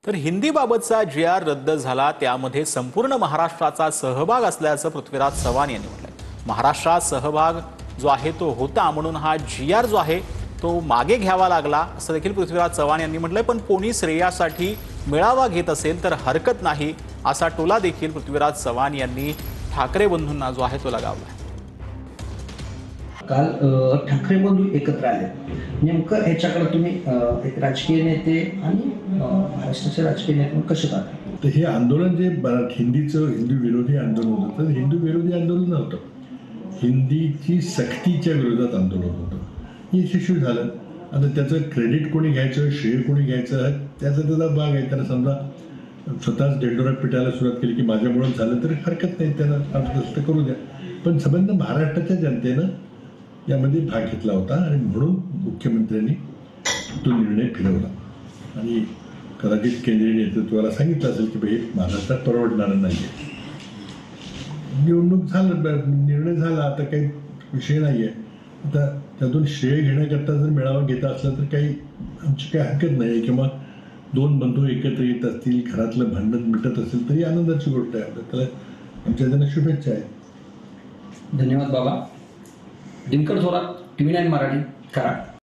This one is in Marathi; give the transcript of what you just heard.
तर हिंदीबाबतचा जी आर रद्द झाला त्यामध्ये संपूर्ण महाराष्ट्राचा सहभाग असल्याचं पृथ्वीराज चव्हाण यांनी म्हटलंय। महाराष्ट्रात सहभाग जो आहे तो होता म्हणून हा जी आर जो आहे तो मागे घ्यावा लागला असं देखील पृथ्वीराज चव्हाण यांनी म्हटलंय। पण कोणी श्रेयासाठी मेळावा घेत असेल तर हरकत नाही असा टोला देखील पृथ्वीराज चव्हाण यांनी ठाकरे बंधूंना जो आहे तो लगावला। काल ठाकरे बंधू एकत्र आले, नेमकं ह्याच्याकडे तुम्ही एक राजकीय नेते आणि महाराष्ट्राचे राजकीय नेते कसे पाहता? तर हे आंदोलन जे हिंदू विरोधी आंदोलन होतं, तर हिंदू विरोधी आंदोलन नव्हतं, हिंदीची सक्तीच्या विरोधात आंदोलन होतं। हे यशस्वी झालं। आता त्याचं क्रेडिट कोणी घ्यायचं, श्रेय कोणी घ्यायचं, त्याचा भाग आहे। त्याला समजा स्वतःच डेंडोरा पिटायला सुरुवात केली की माझ्यामुळेच झालं तर हरकत नाही, त्यांना अर्थ करू द्या। पण संबंध महाराष्ट्राच्या जनतेनं यामध्ये भाग घेतला होता आणि म्हणून मुख्यमंत्र्यांनी तो निर्णय फिरवला आणि कदाचित केंद्रीय नेतृत्वाला सांगितलं असेल की हे महाराष्ट्रात परवडणारं नाही आहे। निवडणूक झालं, निर्णय झाला, आता काही विषय नाही आहे। आता त्यातून श्रेय घेण्याकरता जर मेळावा घेता असला तर काही आमची काही हरकत नाही, किंवा दोन बंधू एकत्र येत असतील, घरातलं भांडण मिटत असेल तरी आनंदाची गोष्ट आहे। त्याला आमच्या त्यांना शुभेच्छा आहेत। धन्यवाद बाबा। दिनकर थोरात, TV9 मराठी, कराड।